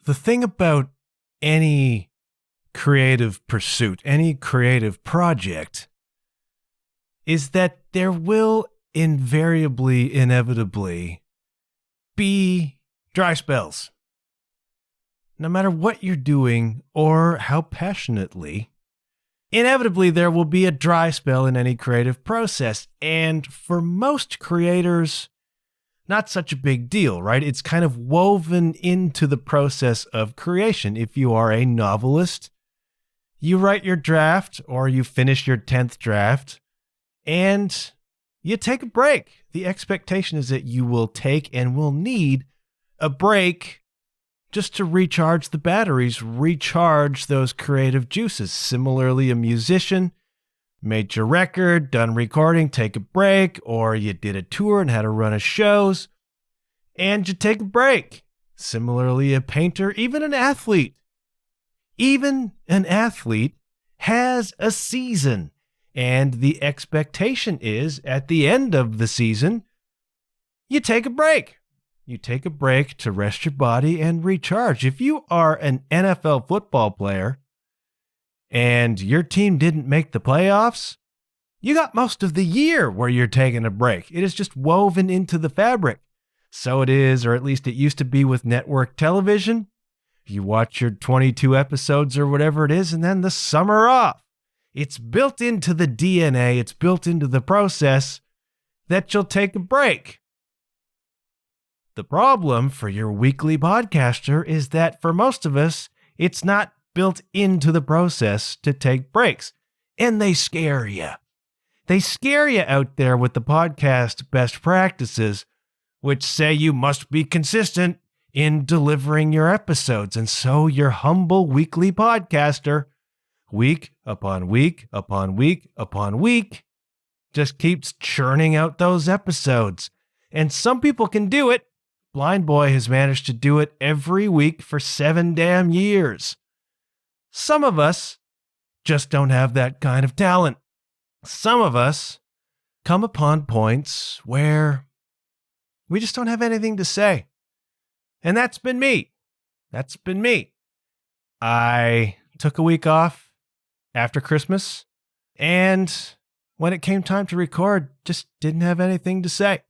the thing about any creative pursuit, any creative project, is that there will invariably, inevitably be dry spells. No matter what you're doing or how passionately, inevitably there will be a dry spell in any creative process. And for most creators, not such a big deal, right? It's kind of woven into the process of creation. If you are a novelist, you write your draft or you finish your 10th draft and you take a break. The expectation is that you will take and will need a break just to recharge the batteries, recharge those creative juices. Similarly, a musician made your record, done recording, take a break, or you did a tour and had a run of shows, and you take a break. Similarly, a painter, even an athlete. Even an athlete has a season, and the expectation is at the end of the season, you take a break. You take a break to rest your body and recharge. If you are an NFL football player and your team didn't make the playoffs, you got most of the year where you're taking a break. It is just woven into the fabric. So it is, or at least it used to be with network television. You watch your 22 episodes or whatever it is, and then the summer off. It's built into the DNA, it's built into the process that you'll take a break. The problem for your weekly podcaster is that for most of us, it's not built into the process to take breaks. And they scare you. They scare you out there with the podcast best practices, which say you must be consistent in delivering your episodes. And so your humble weekly podcaster, week upon week upon week upon week, just keeps churning out those episodes. And some people can do it. Blind Boy has managed to do it every week for 7 damn years. Some of us just don't have that kind of talent. Some of us come upon points where we just don't have anything to say. And that's been me. That's been me. I took a week off after Christmas, and when it came time to record, just didn't have anything to say.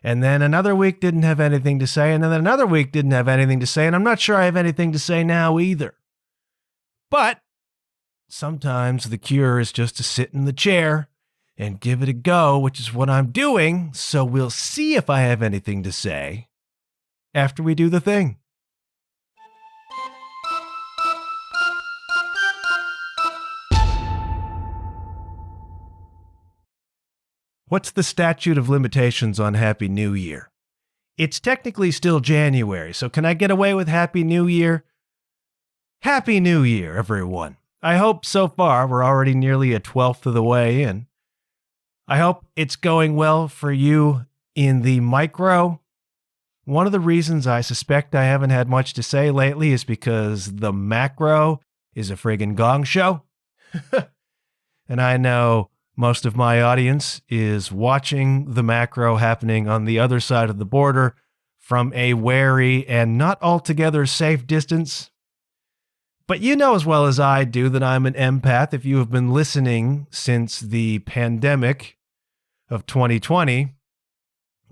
And then another week didn't have anything to say, and then another week didn't have anything to say, and I'm not sure I have anything to say now either. But sometimes the cure is just to sit in the chair and give it a go, which is what I'm doing, so we'll see if I have anything to say after we do the thing. What's the statute of limitations on Happy New Year? It's technically still January, so can I get away with Happy New Year? Happy New Year, everyone. I hope so far we're already nearly a 12th of the way in. I hope it's going well for you in the micro. One of the reasons I suspect I haven't had much to say lately is because the macro is a friggin' gong show. And I know most of my audience is watching the macro happening on the other side of the border from a wary and not altogether safe distance. But you know as well as I do that I'm an empath. If you have been listening since the pandemic of 2020,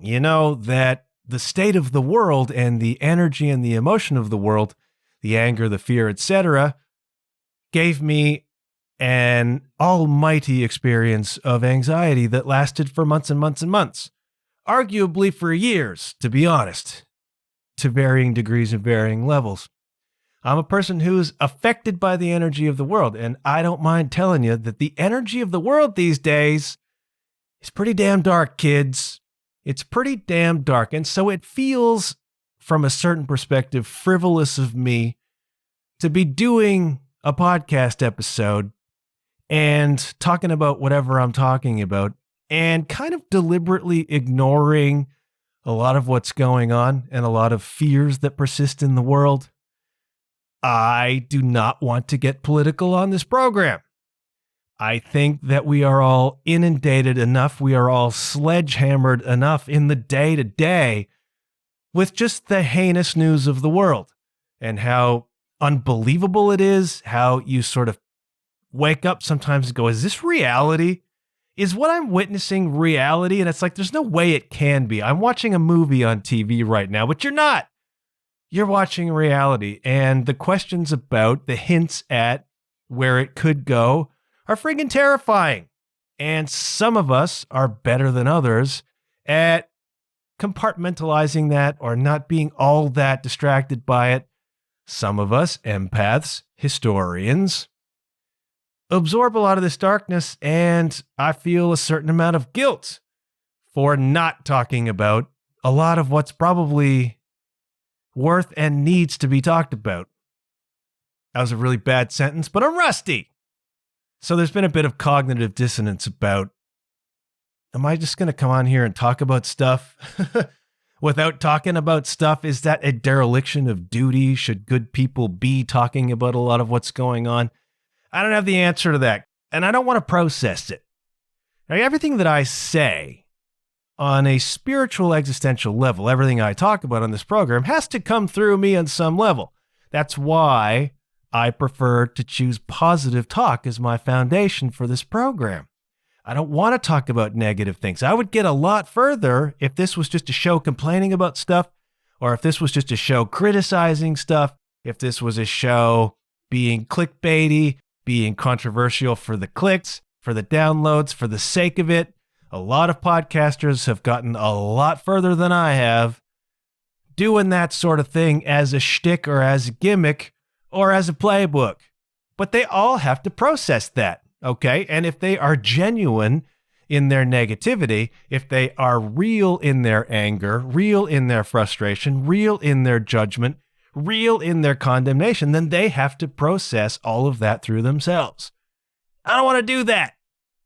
you know that the state of the world and the energy and the emotion of the world, the anger, the fear, etc., gave me an almighty experience of anxiety that lasted for months and months and months. Arguably for years, to be honest, to varying degrees and varying levels. I'm a person who's affected by the energy of the world, and I don't mind telling you that the energy of the world these days is pretty damn dark, kids. It's pretty damn dark, and so it feels, from a certain perspective, frivolous of me to be doing a podcast episode and talking about whatever I'm talking about and kind of deliberately ignoring a lot of what's going on and a lot of fears that persist in the world. I do not want to get political on this program. I think that we are all inundated enough, we are all sledgehammered enough in the day-to-day with just the heinous news of the world. and how unbelievable it is, how you sort of wake up sometimes and go, is this reality? Is what I'm witnessing reality? And it's like, there's no way it can be. I'm watching a movie on TV right now, but you're not. You're watching reality. And the questions about, the hints at where it could go are friggin' terrifying. And some of us are better than others at compartmentalizing that or not being all that distracted by it. Some of us, empaths, historians, absorb a lot of this darkness, and I feel a certain amount of guilt for not talking about a lot of what's probably worth and needs to be talked about. That was a really bad sentence, but I'm rusty. So there's been a bit of cognitive dissonance about, am I just going to come on here and talk about stuff without talking about stuff? Is that a dereliction of duty? Should good people be talking about a lot of what's going on? I don't have the answer to that, and I don't want to process it. Now, everything that I say on a spiritual existential level, everything I talk about on this program has to come through me on some level. That's why I prefer to choose positive talk as my foundation for this program. I don't want to talk about negative things. I would get a lot further if this was just a show complaining about stuff, or if this was just a show criticizing stuff, if this was a show being clickbaity, being controversial for the clicks, for the downloads, for the sake of it. A lot of podcasters have gotten a lot further than I have doing that sort of thing as a shtick or as a gimmick or as a playbook. But they all have to process that, okay? And if they are genuine in their negativity, if they are real in their anger, real in their frustration, real in their judgment, real in their condemnation, then they have to process all of that through themselves. I don't want to do that.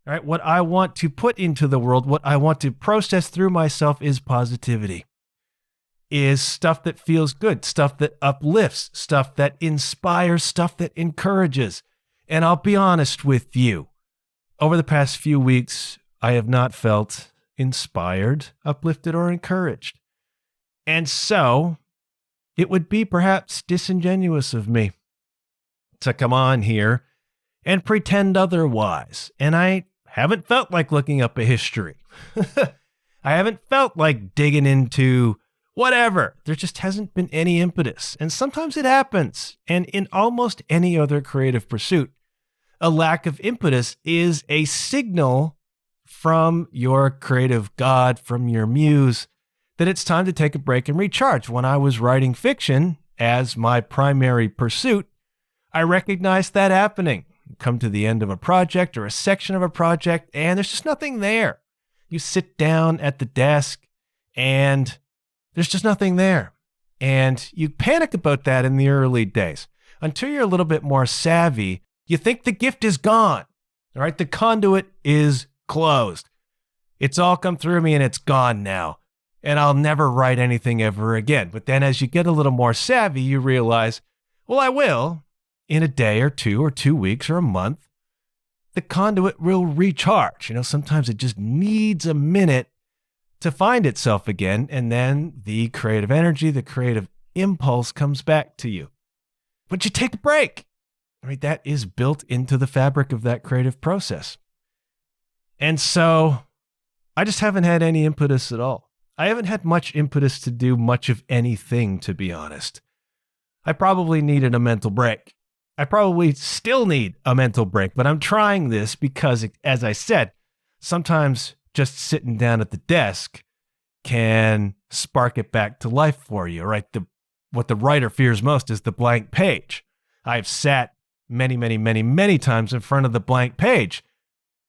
All right? What I want to put into the world, what I want to process through myself is positivity, is stuff that feels good, stuff that uplifts, stuff that inspires, stuff that encourages. And I'll be honest with you, over the past few weeks, I have not felt inspired, uplifted, or encouraged. And so it would be perhaps disingenuous of me to come on here and pretend otherwise. And I haven't felt like looking up a history. I haven't felt like digging into whatever. There just hasn't been any impetus. And sometimes it happens. And in almost any other creative pursuit, a lack of impetus is a signal from your creative God, from your muse, that it's time to take a break and recharge. When I was writing fiction as my primary pursuit, I recognized that happening. You come to the end of a project or a section of a project, and there's just nothing there. You sit down at the desk, and there's just nothing there. And you panic about that in the early days. Until you're a little bit more savvy, you think the gift is gone. All right, the conduit is closed. It's all come through me, and it's gone now. And I'll never write anything ever again. But then as you get a little more savvy, you realize, well, I will in a day or 2 weeks or a month. The conduit will recharge. Sometimes it just needs a minute to find itself again. And then the creative energy, the creative impulse comes back to you. But you take a break. Right? That is built into the fabric of that creative process. And so I just haven't had any impetus at all. I haven't had much impetus to do much of anything, to be honest. I probably needed a mental break. I probably still need a mental break, but I'm trying this because, as I said, sometimes just sitting down at the desk can spark it back to life for you, right? What the writer fears most is the blank page. I've sat many times in front of the blank page.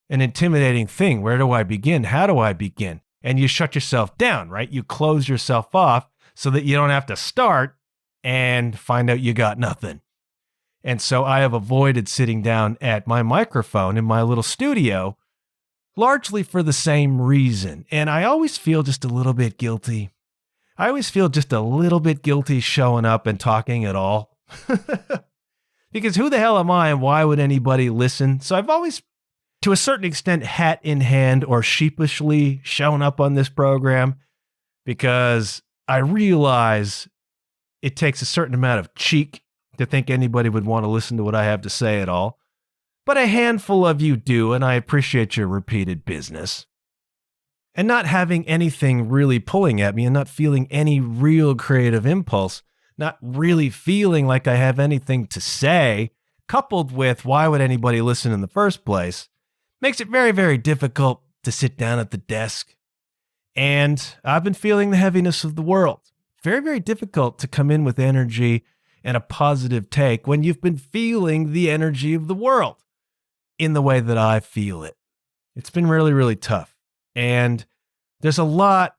An intimidating thing. Where do I begin? How do I begin? And you shut yourself down, right? You close yourself off so that you don't have to start and find out you got nothing. And so I have avoided sitting down at my microphone in my little studio, largely for the same reason. And I always feel just a little bit guilty. I always feel just a little bit guilty showing up and talking at all. Because who the hell am I and why would anybody listen? So I've always, to a certain extent, hat in hand or sheepishly shown up on this program because I realize it takes a certain amount of cheek to think anybody would want to listen to what I have to say at all. But a handful of you do, and I appreciate your repeated business. And not having anything really pulling at me and not feeling any real creative impulse, not really feeling like I have anything to say, coupled with why would anybody listen in the first place, makes it very, very difficult to sit down at the desk. And I've been feeling the heaviness of the world. Very, very difficult to come in with energy and a positive take when you've been feeling the energy of the world in the way that I feel it. It's been really, really tough. And there's a lot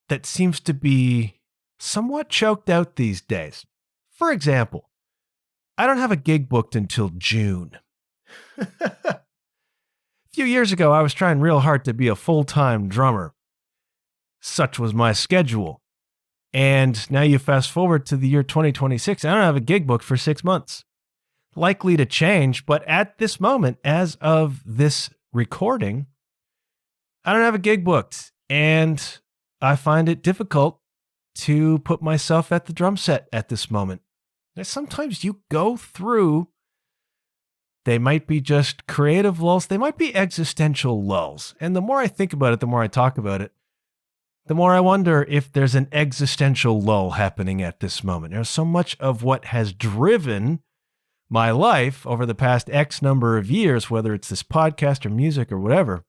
that seems to be somewhat choked out these days. For example, I don't have a gig booked until June. A few years ago, I was trying real hard to be a full-time drummer. Such was my schedule. And now you fast forward to the year 2026, I don't have a gig booked for 6 months. Likely to change, but at this moment, as of this recording, I don't have a gig booked. And I find it difficult to put myself at the drum set at this moment. Now, sometimes you go through, they might be just creative lulls, they might be existential lulls. And the more I think about it, the more I talk about it, the more I wonder if there's an existential lull happening at this moment. There's so much of what has driven my life over the past X number of years, whether it's this podcast or music or whatever,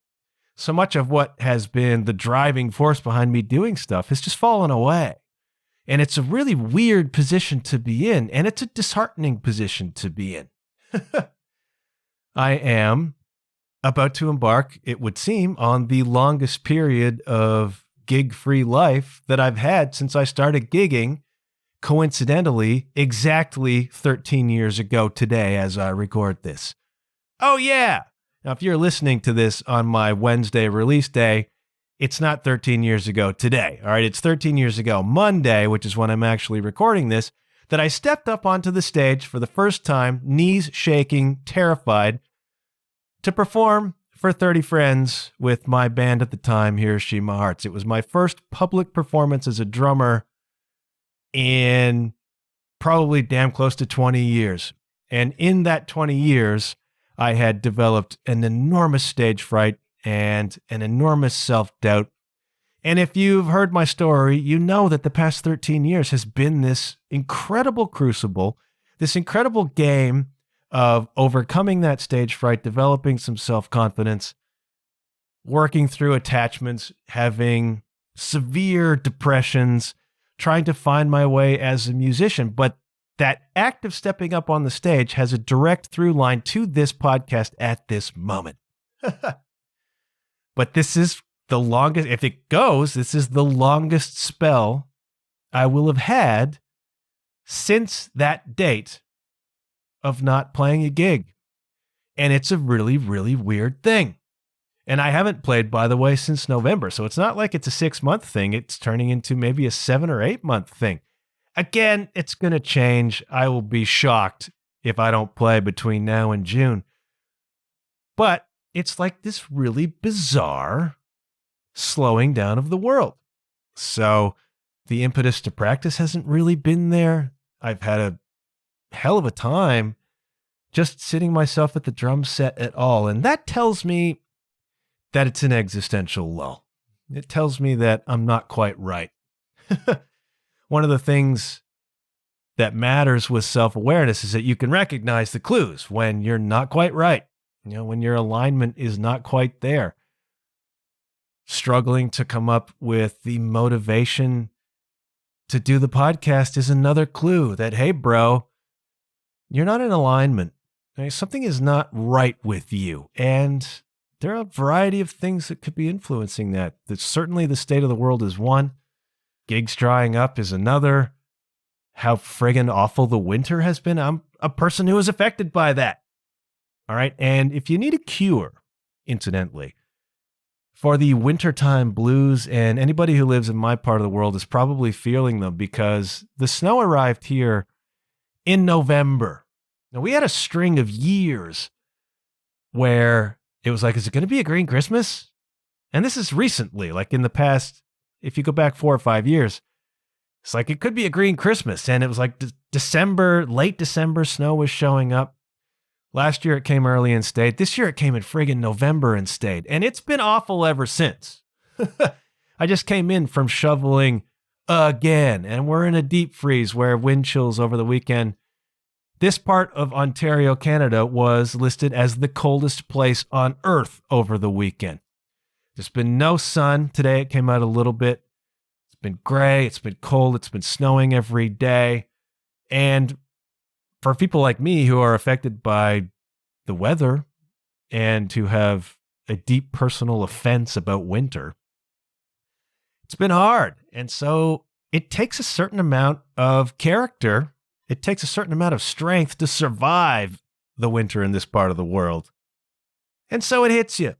so much of what has been the driving force behind me doing stuff has just fallen away. And it's a really weird position to be in, and it's a disheartening position to be in. I am about to embark, it would seem, on the longest period of gig-free life that I've had since I started gigging, coincidentally, exactly 13 years ago today as I record this. Oh yeah! Now, if you're listening to this on my Wednesday release day, it's not 13 years ago today, all right? It's 13 years ago Monday, which is when I'm actually recording this, that I stepped up onto the stage for the first time, knees shaking, terrified, to perform for 30 friends with my band at the time, Hiroshima Hearts. It was my first public performance as a drummer in probably damn close to 20 years. And in that 20 years, I had developed an enormous stage fright and an enormous self-doubt. And if you've heard my story, you know that the past 13 years has been this incredible crucible, this incredible game of overcoming that stage fright, developing some self-confidence, working through attachments, having severe depressions, trying to find my way as a musician. But that act of stepping up on the stage has a direct through line to this podcast at this moment. But this is the longest, if it goes, this is the longest spell I will have had since that date of not playing a gig. And it's a really, really weird thing. And I haven't played, by the way, since November. So it's not like it's a 6-month thing. It's turning into maybe a 7 or 8 month thing. Again, it's going to change. I will be shocked if I don't play between now and June. But it's like this really bizarre slowing down of the world. So the impetus to practice hasn't really been there. I've had a hell of a time just sitting myself at the drum set at all. And that tells me that it's an existential lull. It tells me that I'm not quite right. One of the things that matters with self-awareness is that you can recognize the clues when you're not quite right. You know, when your alignment is not quite there. Struggling to come up with the motivation to do the podcast is another clue that, hey, bro, you're not in alignment. Something is not right with you. And there are a variety of things that could be influencing that. Certainly the state of the world is one. Gigs drying up is another. How friggin' awful the winter has been. I'm a person who is affected by that. All right. And if you need a cure, incidentally, for the wintertime blues, and anybody who lives in my part of the world is probably feeling them because the snow arrived here in November. Now, we had a string of years where it was like, is it going to be a green Christmas? And this is recently, like in the past, if you go back 4 or 5 years, It's like it could be a green Christmas. And it was like December, late December, snow was showing up. Last year it came early and stayed. This year it came in friggin' November and stayed. And it's been awful ever since. I just came in from shoveling again, and we're in a deep freeze where wind chills over the weekend. This part of Ontario, Canada was listed as the coldest place on earth over the weekend. There's been no sun. Today it came out a little bit. It's been gray. It's been cold. It's been snowing every day. And for people like me who are affected by the weather and who have a deep personal offense about winter, it's been hard. And so it takes a certain amount of character. It takes a certain amount of strength to survive the winter in this part of the world. And so it hits you.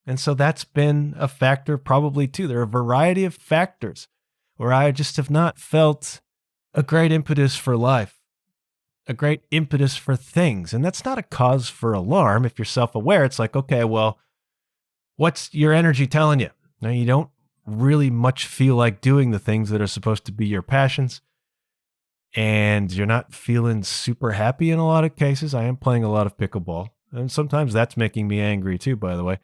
And so that's been a factor probably too. There are a variety of factors where I just have not felt a great impetus for life, a great impetus for things. And that's not a cause for alarm. If you're self-aware, it's like, okay, well, what's your energy telling you? Now, you don't really much feel like doing the things that are supposed to be your passions. And you're not feeling super happy in a lot of cases. I am playing a lot of pickleball. And sometimes that's making me angry too, by the way.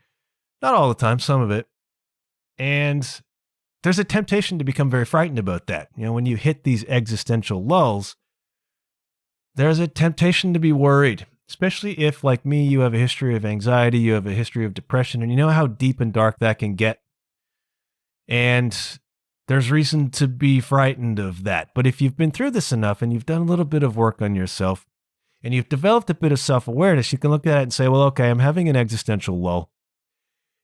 Not all the time, some of it. And there's a temptation to become very frightened about that. You know, when you hit these existential lulls, there's a temptation to be worried, especially if, like me, you have a history of anxiety, you have a history of depression, and you know how deep and dark that can get. And there's reason to be frightened of that. But if you've been through this enough and you've done a little bit of work on yourself and you've developed a bit of self-awareness, you can look at it and say, well, okay, I'm having an existential lull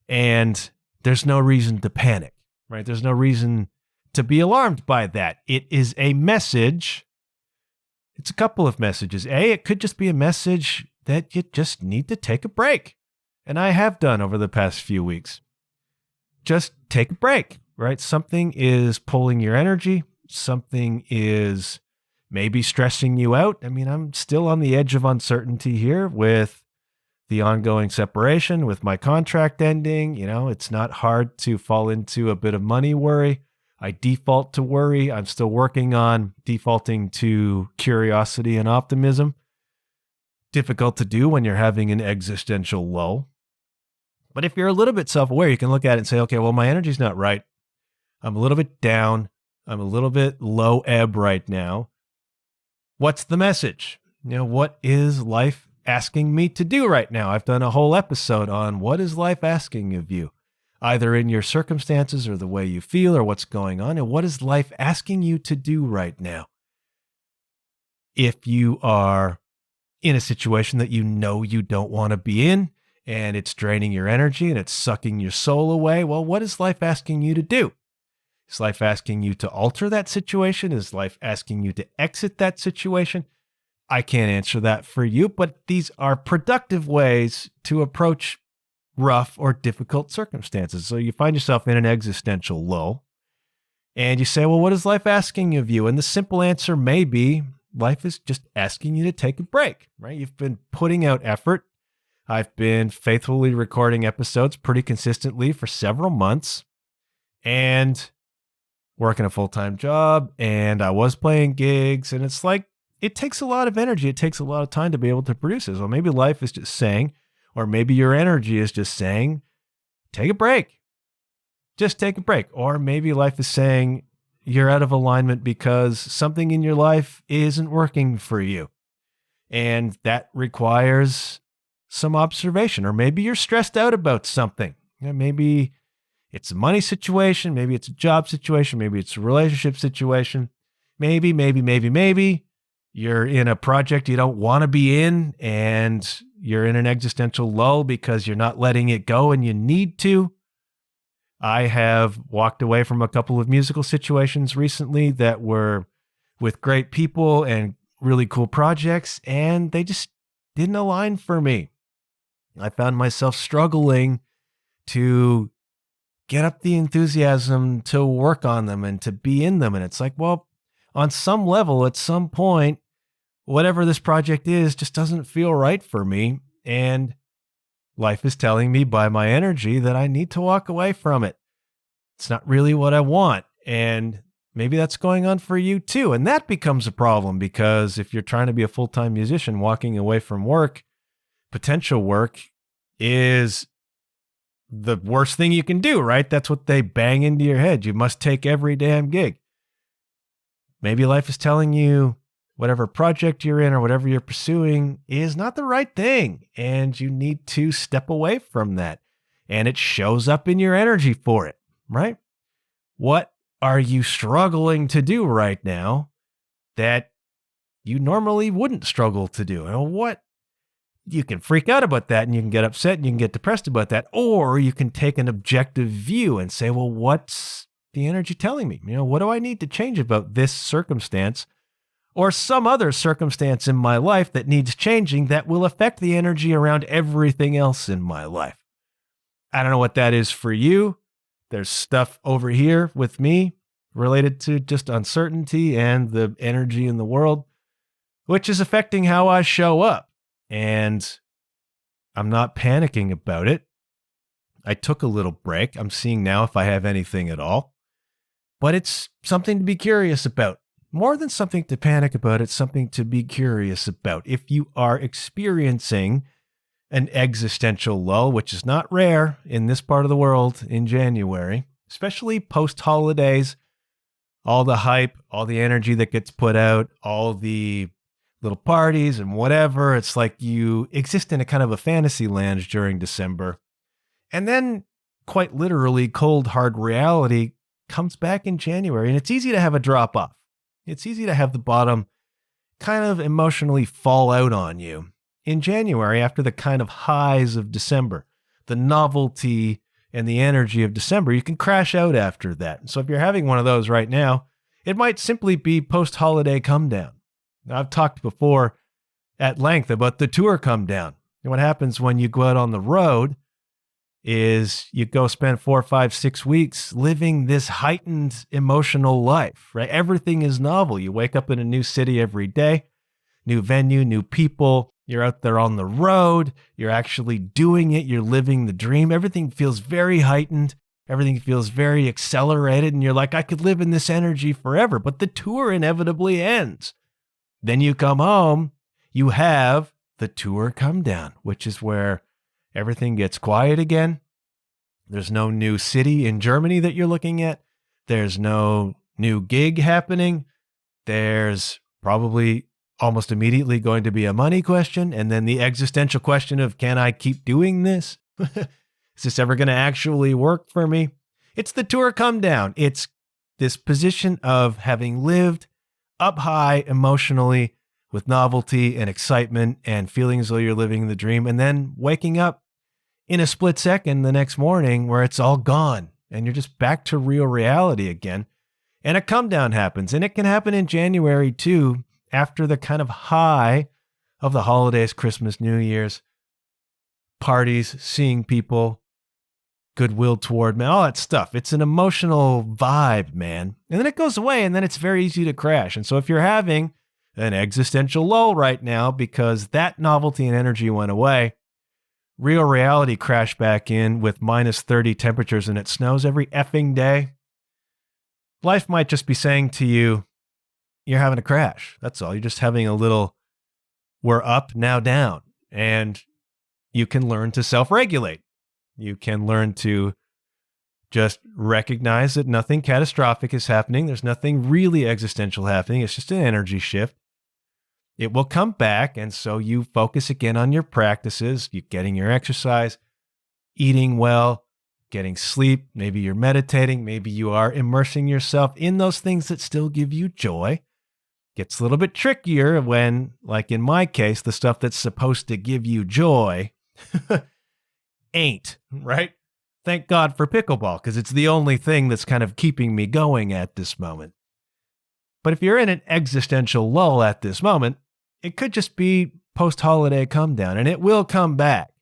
and there's no reason to panic, right? There's no reason to be alarmed by that. It is a message. It's a couple of messages. A, it could just be a message that you just need to take a break. And I have done over the past few weeks. Just take a break, right? Something is pulling your energy. Something is maybe stressing you out. I mean, I'm still on the edge of uncertainty here with the ongoing separation, with my contract ending. You know, it's not hard to fall into a bit of money worry. I default to worry. I'm still working on defaulting to curiosity and optimism. Difficult to do when you're having an existential lull. But if you're a little bit self-aware, you can look at it and say, okay, well, my energy's not right. I'm a little bit down. I'm a little bit low ebb right now. What's the message? You know, what is life asking me to do right now? I've done a whole episode on what is life asking of you, either in your circumstances or the way you feel or what's going on. And what is life asking you to do right now? If you are in a situation that you know you don't want to be in, and it's draining your energy and it's sucking your soul away, well, what is life asking you to do? Is life asking you to alter that situation? Is life asking you to exit that situation? I can't answer that for you, but these are productive ways to approach rough or difficult circumstances. So you find yourself in an existential lull and you say, well, what is life asking of you? And the simple answer may be life is just asking you to take a break, right? You've been putting out effort. I've been faithfully recording episodes pretty consistently for several months and working a full-time job, and I was playing gigs, and it's like, it takes a lot of energy. It takes a lot of time to be able to produce this. Well, maybe life is just saying, or maybe your energy is just saying, take a break. Just take a break. Or maybe life is saying you're out of alignment because something in your life isn't working for you. And that requires some observation. Or maybe you're stressed out about something. You know, maybe it's a money situation. Maybe it's a job situation. Maybe it's a relationship situation. Maybe you're in a project you don't want to be in and you're in an existential lull because you're not letting it go and you need to. I have walked away from a couple of musical situations recently that were with great people and really cool projects, and they just didn't align for me. I found myself struggling to get up the enthusiasm to work on them and to be in them. And it's like, well, on some level, at some point, whatever this project is just doesn't feel right for me. And life is telling me by my energy that I need to walk away from it. It's not really what I want. And maybe that's going on for you too. And that becomes a problem because if you're trying to be a full-time musician, walking away from work, potential work is the worst thing you can do, right? That's what they bang into your head. You must take every damn gig. Maybe life is telling you whatever project you're in or whatever you're pursuing is not the right thing, and you need to step away from that. And it shows up in your energy for it, right? What are you struggling to do right now that you normally wouldn't struggle to do? And what you can freak out about that and you can get upset and you can get depressed about that, or you can take an objective view and say, well, what's the energy telling me? What do I need to change about this circumstance or some other circumstance in my life that needs changing that will affect the energy around everything else in my life? I don't know what that is for you. There's stuff over here with me related to just uncertainty and the energy in the world, which is affecting how I show up. And I'm not panicking about it. I took a little break. I'm seeing now if I have anything at all. But it's something to be curious about. More than something to panic about, it's something to be curious about. If you are experiencing an existential lull, which is not rare in this part of the world in January, especially post-holidays, all the hype, all the energy that gets put out, all the little parties and whatever. It's like you exist in a kind of a fantasy land during December. And then quite literally cold, hard reality comes back in January. And it's easy to have a drop off. It's easy to have the bottom kind of emotionally fall out on you in January after the kind of highs of December, the novelty and the energy of December. You can crash out after that. And so if you're having one of those right now, it might simply be post-holiday come down. Now, I've talked before at length about the tour come down. And what happens when you go out on the road is you go spend 4, 5, 6 weeks living this heightened emotional life, right? Everything is novel. You wake up in a new city every day, new venue, new people. You're out there on the road. You're actually doing it. You're living the dream. Everything feels very heightened. Everything feels very accelerated. And you're like, I could live in this energy forever. But the tour inevitably ends. Then you come home. You have the tour come down, which is where everything gets quiet again. There's no new city in Germany that you're looking at. There's no new gig happening. There's probably almost immediately going to be a money question. And then the existential question of, can I keep doing this? Is this ever going to actually work for me? It's the tour come down. It's this position of having lived up high emotionally with novelty and excitement and feeling as though you're living the dream, and then waking up in a split second the next morning where it's all gone and you're just back to real reality again. And a come down happens, and it can happen in January too, after the kind of high of the holidays, Christmas, New Year's, parties, seeing people, goodwill toward man, all that stuff. It's an emotional vibe, man. And then it goes away, and then it's very easy to crash. And so if you're having an existential lull right now because that novelty and energy went away, real reality crashed back in with minus 30 temperatures and it snows every effing day, life might just be saying to you, you're having a crash. That's all. You're just having a little, we're up, now down. And you can learn to self-regulate. You can learn to just recognize that nothing catastrophic is happening. There's nothing really existential happening. It's just an energy shift. It will come back, and so you focus again on your practices, you getting your exercise, eating well, getting sleep. Maybe you're meditating. Maybe you are immersing yourself in those things that still give you joy. Gets a little bit trickier when, like in my case, the stuff that's supposed to give you joy ain't, right? Thank God for pickleball, because it's the only thing that's kind of keeping me going at this moment. But if you're in an existential lull at this moment, it could just be post-holiday come down, and it will come back.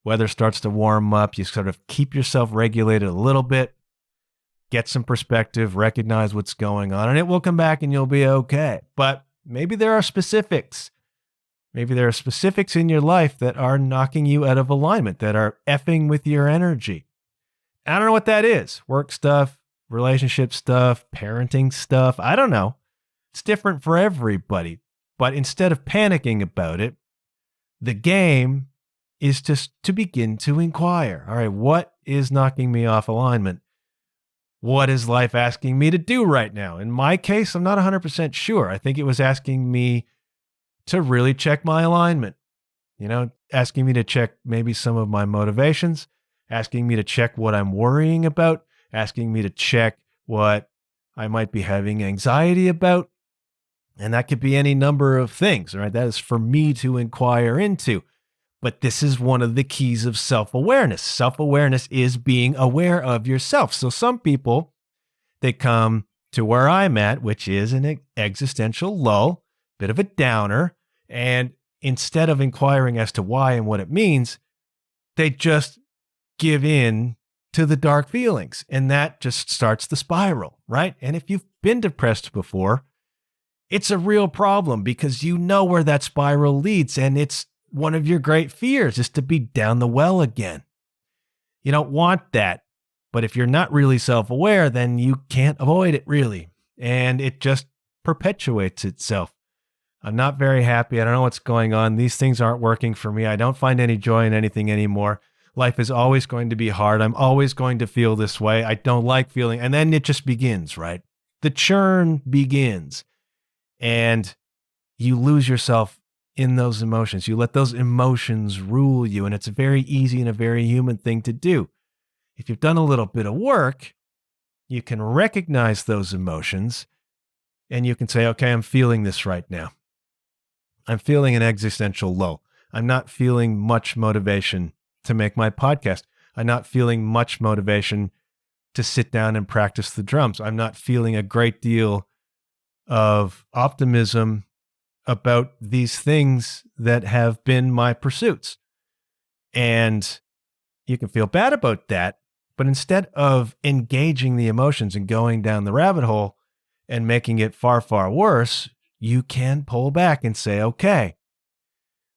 Weather starts to warm up. You sort of keep yourself regulated a little bit, get some perspective, recognize what's going on, and it will come back and you'll be okay. But maybe there are specifics. Maybe there are specifics in your life that are knocking you out of alignment, that are effing with your energy. I don't know what that is. Work stuff, relationship stuff, parenting stuff. I don't know. It's different for everybody. But instead of panicking about it, the game is just to begin to inquire. All right, what is knocking me off alignment? What is life asking me to do right now? In my case, I'm not 100% sure. I think it was asking me to really check my alignment. Asking me to check maybe some of my motivations, asking me to check what I'm worrying about, asking me to check what I might be having anxiety about. And that could be any number of things, right? That is for me to inquire into. But this is one of the keys of self-awareness. Self-awareness is being aware of yourself. So some people, they come to where I'm at, which is an existential lull, bit of a downer. And instead of inquiring as to why and what it means, they just give in to the dark feelings. And that just starts the spiral, right? And if you've been depressed before, it's a real problem because you know where that spiral leads. And it's one of your great fears is to be down the well again. You don't want that. But if you're not really self-aware, then you can't avoid it really. And it just perpetuates itself. I'm not very happy. I don't know what's going on. These things aren't working for me. I don't find any joy in anything anymore. Life is always going to be hard. I'm always going to feel this way. I don't like feeling. And then it just begins, right? The churn begins. And you lose yourself in those emotions. You let those emotions rule you. And it's a very easy and a very human thing to do. If you've done a little bit of work, you can recognize those emotions and you can say, okay, I'm feeling this right now. I'm feeling an existential lull. I'm not feeling much motivation to make my podcast. I'm not feeling much motivation to sit down and practice the drums. I'm not feeling a great deal of optimism about these things that have been my pursuits. And you can feel bad about that, but instead of engaging the emotions and going down the rabbit hole and making it far, far worse, you can pull back and say, okay,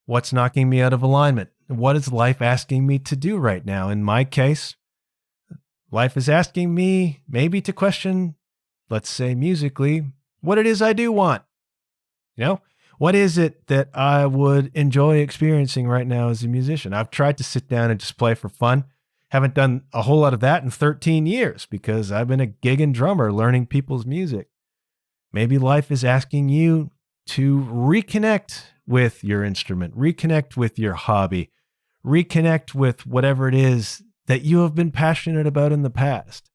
what's knocking me out of alignment? What is life asking me to do right now? In my case, life is asking me maybe to question, let's say musically, what it is I do want. What is it that I would enjoy experiencing right now as a musician? I've tried to sit down and just play for fun. Haven't done a whole lot of that in 13 years because I've been a gigging drummer learning people's music. Maybe life is asking you to reconnect with your instrument, reconnect with your hobby, reconnect with whatever it is that you have been passionate about in the past.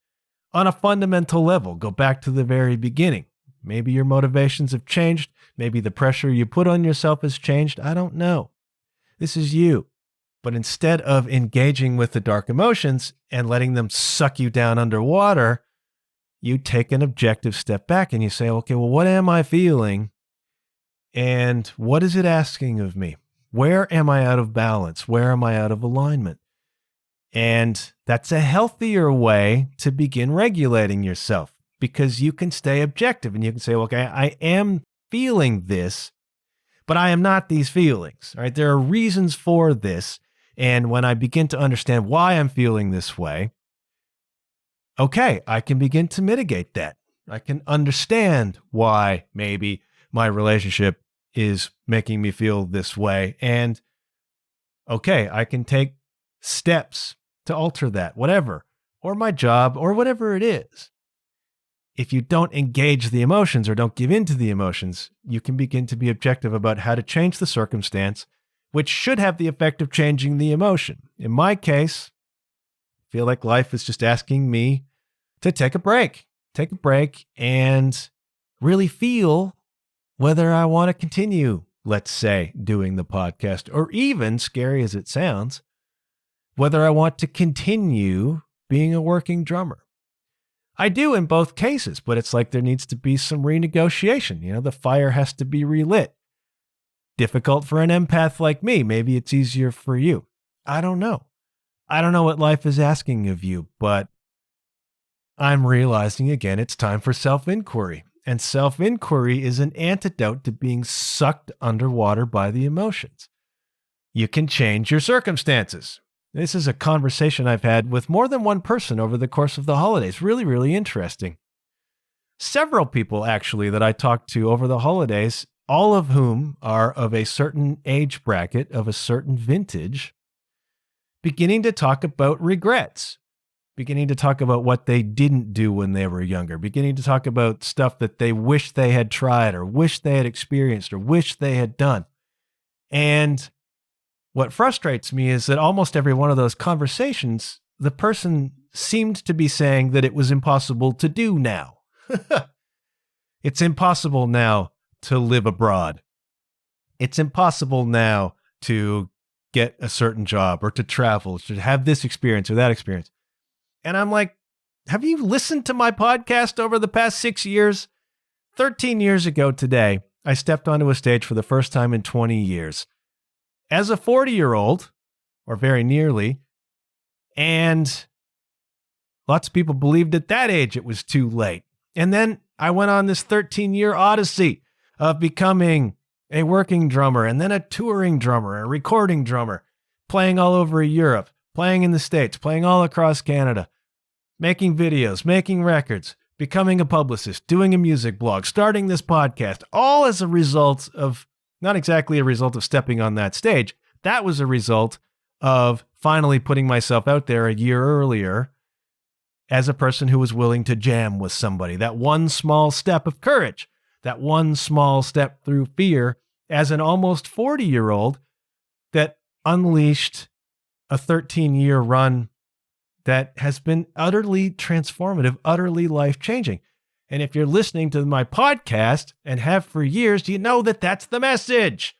On a fundamental level, go back to the very beginning. Maybe your motivations have changed. Maybe the pressure you put on yourself has changed. I don't know. This is you. But instead of engaging with the dark emotions and letting them suck you down underwater, you take an objective step back and you say, okay, well, what am I feeling? And what is it asking of me? Where am I out of balance? Where am I out of alignment? And that's a healthier way to begin regulating yourself because you can stay objective and you can say, okay, I am feeling this, but I am not these feelings. All right? There are reasons for this. And when I begin to understand why I'm feeling this way, okay, I can begin to mitigate that. I can understand why maybe my relationship is making me feel this way. And okay, I can take steps to alter that, whatever, or my job, or whatever it is. If you don't engage the emotions or don't give in to the emotions, you can begin to be objective about how to change the circumstance, which should have the effect of changing the emotion. In my case, I feel like life is just asking me to take a break and really feel whether I want to continue, let's say, doing the podcast, or even, scary as it sounds, whether I want to continue being a working drummer. I do in both cases, but it's like there needs to be some renegotiation. The fire has to be relit. Difficult for an empath like me. Maybe it's easier for you. I don't know. I don't know what life is asking of you, but I'm realizing again, it's time for self-inquiry. And self-inquiry is an antidote to being sucked underwater by the emotions. You can change your circumstances. This is a conversation I've had with more than one person over the course of the holidays. Really, really interesting. Several people, actually, that I talked to over the holidays, all of whom are of a certain age bracket, of a certain vintage, beginning to talk about regrets, beginning to talk about what they didn't do when they were younger, beginning to talk about stuff that they wish they had tried or wish they had experienced or wish they had done. And what frustrates me is that almost every one of those conversations, the person seemed to be saying that it was impossible to do now. It's impossible now to live abroad. It's impossible now to get a certain job or to travel, to have this experience or that experience. And I'm like, have you listened to my podcast over the past 6 years? 13 years ago today, I stepped onto a stage for the first time in 20 years as a 40-year-old, or very nearly, and lots of people believed at that age it was too late. And then I went on this 13-year odyssey of becoming a working drummer and then a touring drummer, a recording drummer, playing all over Europe, playing in the States, playing all across Canada, making videos, making records, becoming a publicist, doing a music blog, starting this podcast, all as a result of, not exactly a result of stepping on that stage. That was a result of finally putting myself out there a year earlier as a person who was willing to jam with somebody. That one small step of courage, that one small step through fear as an almost 40-year-old that unleashed a 13-year run that has been utterly transformative, utterly life-changing. And if you're listening to my podcast and have for years, you know that that's the message.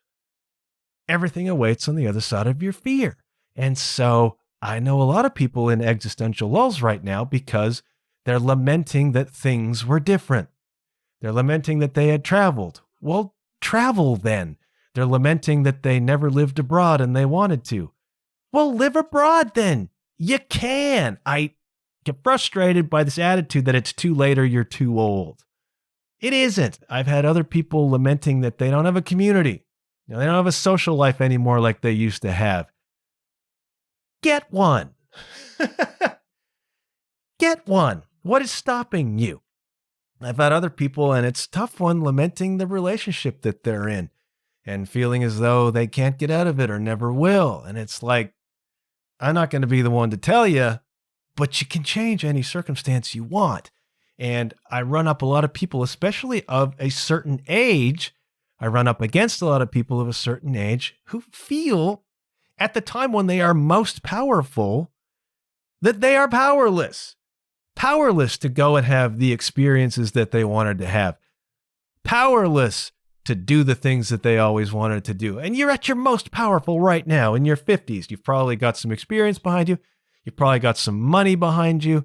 Everything awaits on the other side of your fear. And so I know a lot of people in existential lulls right now because they're lamenting that things were different. They're lamenting that they had traveled. Well, travel then. They're lamenting that they never lived abroad and they wanted to. Well, live abroad then. You can. I get frustrated by this attitude that it's too late or you're too old. It isn't. I've had other people lamenting that they don't have a community. They don't have a social life anymore like they used to have. Get one. Get one. What is stopping you? I've had other people, and it's a tough one, lamenting the relationship that they're in and feeling as though they can't get out of it or never will. And it's like, I'm not going to be the one to tell you, but you can change any circumstance you want. And I run up a lot of people, especially of a certain age. I run up against a lot of people of a certain age who feel at the time when they are most powerful that they are powerless. Powerless to go and have the experiences that they wanted to have. Powerless to do the things that they always wanted to do. And you're at your most powerful right now in your 50s. You've probably got some experience behind you. You've probably got some money behind you.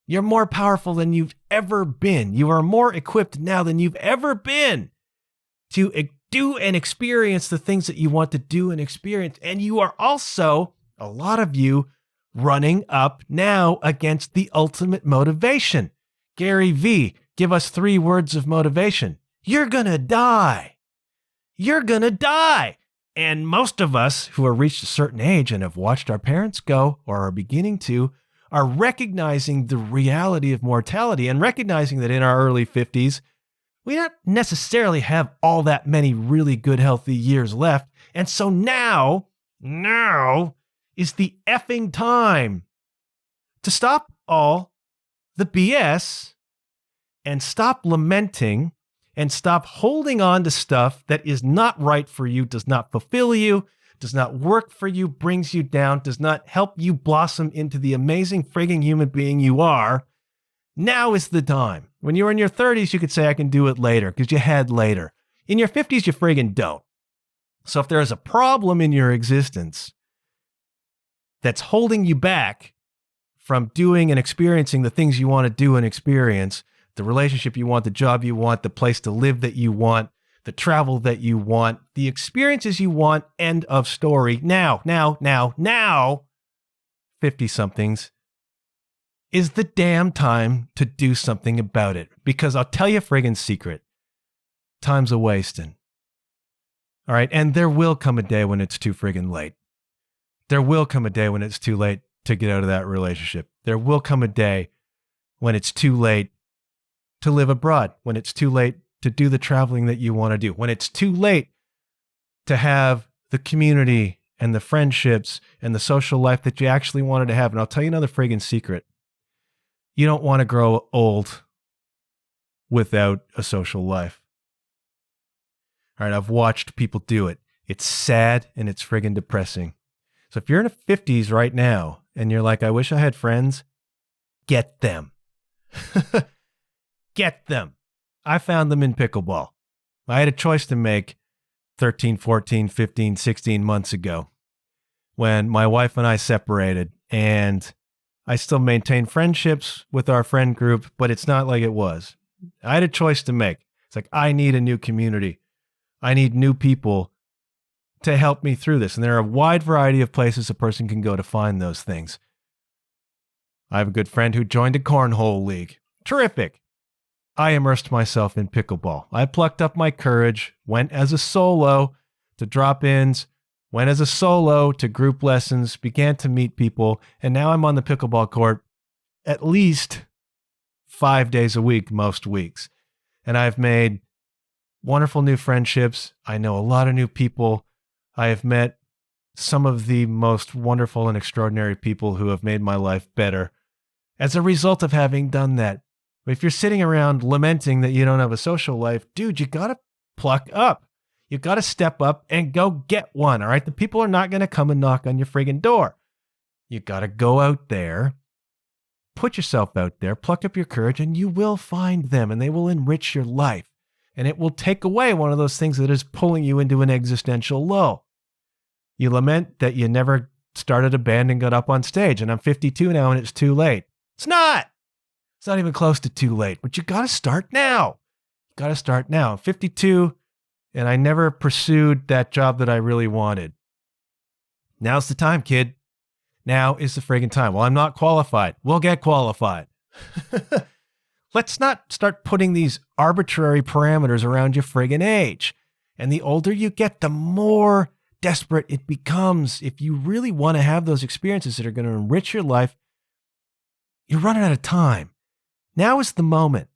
You're more powerful than you've ever been. You are more equipped now than you've ever been to do and experience the things that you want to do and experience. And you are also, a lot of you, running up now against the ultimate motivation. Gary V, give us 3 words of motivation. You're gonna die. You're gonna die. And most of us who have reached a certain age and have watched our parents go or are beginning to are recognizing the reality of mortality and recognizing that in our early 50s, we don't necessarily have all that many really good, healthy years left. And so now is the effing time to stop all the BS and stop lamenting and stop holding on to stuff that is not right for you, does not fulfill you, does not work for you, brings you down, does not help you blossom into the amazing frigging human being you are. Now is the time. When you're in your 30s, you could say, I can do it later, because you had later. In your 50s, you friggin' don't. So if there is a problem in your existence that's holding you back from doing and experiencing the things you want to do and experience, the relationship you want, the job you want, the place to live that you want, the travel that you want, the experiences you want, end of story. Now, 50-somethings, is the damn time to do something about it. Because I'll tell you a friggin' secret. Time's a wasting. All right, and there will come a day when it's too friggin' late. there will come a day when it's too late to get out of that relationship. There will come a day when it's too late to live abroad, when it's too late to do the traveling that you want to do, when it's too late to have the community and the friendships and the social life that you actually wanted to have. And I'll tell you another friggin' secret. You don't want to grow old without a social life. All right, I've watched people do it. It's sad and it's friggin' depressing. So if you're in the 50s right now and you're like, I wish I had friends, get them. Get them. I found them in pickleball. I had a choice to make 13, 14, 15, 16 months ago when my wife and I separated, and I still maintain friendships with our friend group, but it's not like it was. I had a choice to make. It's like, I need a new community. I need new people to help me through this. And there are a wide variety of places a person can go to find those things. I have a good friend who joined a cornhole league. Terrific. I immersed myself in pickleball. I plucked up my courage, went as a solo to drop-ins, went as a solo to group lessons, began to meet people, and now I'm on the pickleball court at least 5 days a week, most weeks. And I've made wonderful new friendships. I know a lot of new people. I have met some of the most wonderful and extraordinary people who have made my life better as a result of having done that. If you're sitting around lamenting that you don't have a social life, dude, you got to pluck up. You got to step up and go get one, all right? The people are not going to come and knock on your friggin' door. You got to go out there, put yourself out there, pluck up your courage, and you will find them, and they will enrich your life. And it will take away one of those things that is pulling you into an existential lull. You lament that you never started a band and got up on stage, and I'm 52 now and it's too late. It's not. It's not even close to too late, but you got to start now. You got to start now. I'm 52 and I never pursued that job that I really wanted. Now's the time, kid. Now is the friggin' time. Well, I'm not qualified. We'll get qualified. Let's not start putting these arbitrary parameters around your friggin' age. And the older you get, the more desperate it becomes. If you really want to have those experiences that are going to enrich your life, you're running out of time. Now is the moment.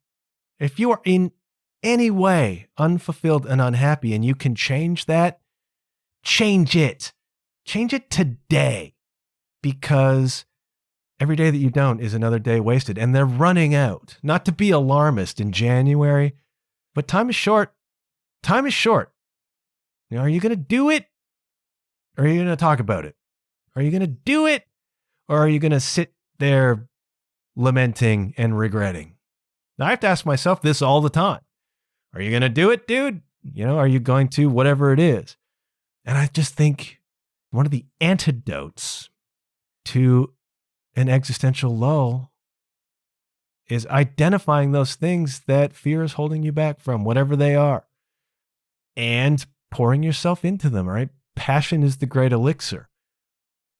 If you are in any way unfulfilled and unhappy and you can change that, change it. Change it today, because every day that you don't is another day wasted, and they're running out. Not to be alarmist in January, but time is short. Time is short. You know, are you going to do it, or are you going to talk about it? Are you going to do it, or are you going to sit there lamenting and regretting? Now, I have to ask myself this all the time. Are you going to do it, dude? You know, are you going to whatever it is? And I just think one of the antidotes to an existential lull is identifying those things that fear is holding you back from, whatever they are, and pouring yourself into them, all right? Passion is the great elixir.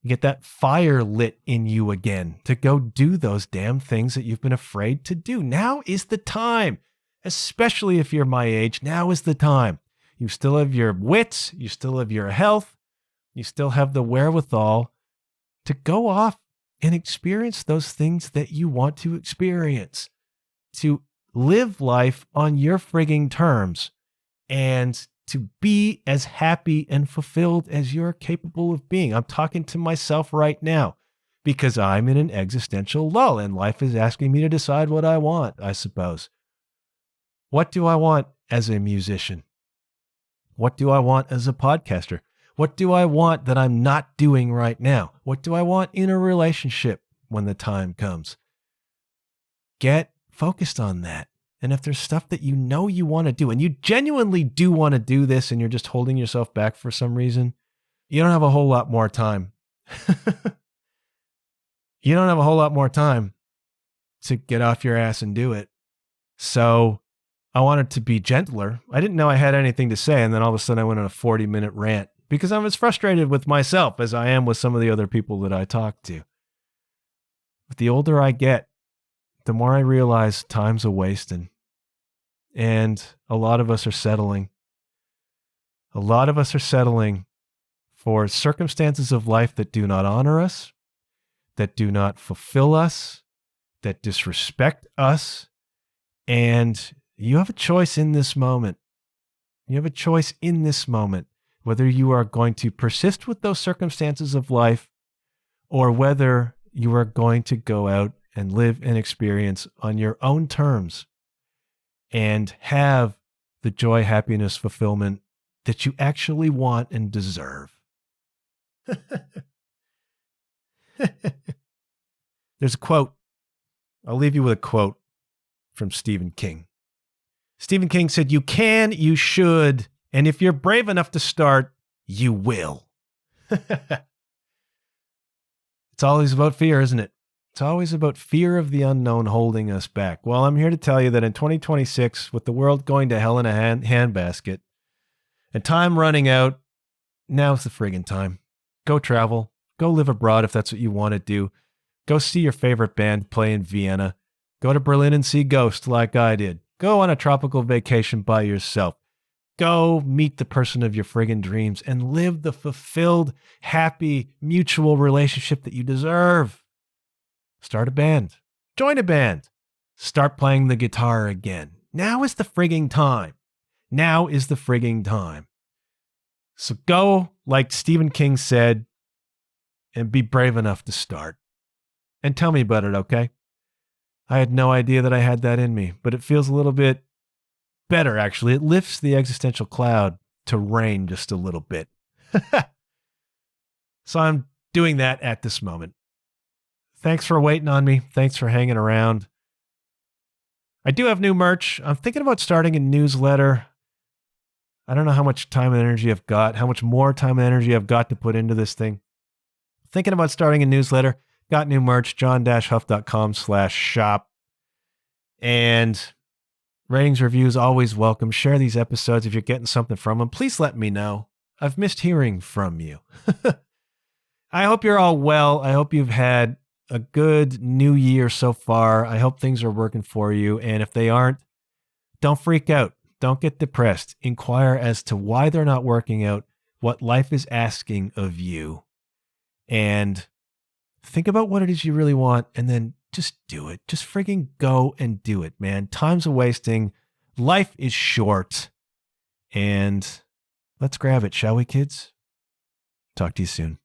You get that fire lit in you again to go do those damn things that you've been afraid to do. Now is the time, especially if you're my age. Now is the time. You still have your wits. You still have your health. You still have the wherewithal to go off and experience those things that you want to experience, to live life on your frigging terms, and to be as happy and fulfilled as you're capable of being. I'm talking to myself right now because I'm in an existential lull and life is asking me to decide what I want, I suppose. What do I want as a musician? What do I want as a podcaster? What do I want that I'm not doing right now? What do I want in a relationship when the time comes? Get focused on that. And if there's stuff that you know you want to do, and you genuinely do want to do this and you're just holding yourself back for some reason, you don't have a whole lot more time. You don't have a whole lot more time to get off your ass and do it. So I wanted to be gentler. I didn't know I had anything to say. And then all of a sudden I went on a 40-minute rant because I'm as frustrated with myself as I am with some of the other people that I talk to. But the older I get, the more I realize time's a wasting. And a lot of us are settling. A lot of us are settling for circumstances of life that do not honor us, that do not fulfill us, that disrespect us. And you have a choice in this moment. You have a choice in this moment whether you are going to persist with those circumstances of life or whether you are going to go out and live an experience on your own terms and have the joy, happiness, fulfillment that you actually want and deserve. There's a quote. I'll leave you with a quote from Stephen King. Stephen King said, "You can, you should, and if you're brave enough to start, you will." It's always about fear, isn't it? It's always about fear of the unknown holding us back. Well, I'm here to tell you that in 2026, with the world going to hell in a handbasket and time running out, now's the friggin' time. Go travel. Go live abroad if that's what you want to do. Go see your favorite band play in Vienna. Go to Berlin and see Ghost like I did. Go on a tropical vacation by yourself. Go meet the person of your friggin' dreams and live the fulfilled, happy, mutual relationship that you deserve. Start a band. Join a band. Start playing the guitar again. Now is the frigging time. Now is the frigging time. So go, like Stephen King said, and be brave enough to start. And tell me about it, okay? I had no idea that I had that in me, but it feels a little bit better, actually. It lifts the existential cloud to rain just a little bit. So I'm doing that at this moment. Thanks for waiting on me. Thanks for hanging around. I do have new merch. I'm thinking about starting a newsletter. I don't know how much time and energy I've got, how much more time and energy I've got to put into this thing. Thinking about starting a newsletter. Got new merch, john-huff.com/shop. And ratings, reviews, always welcome. Share these episodes if you're getting something from them. Please let me know. I've missed hearing from you. I hope you're all well. I hope you've had a good new year so far. I hope things are working for you. And if they aren't, don't freak out. Don't get depressed. Inquire as to why they're not working out, what life is asking of you. And think about what it is you really want and then just do it. Just freaking go and do it, man. Time's a wasting. Life is short. And let's grab it, shall we, kids? Talk to you soon.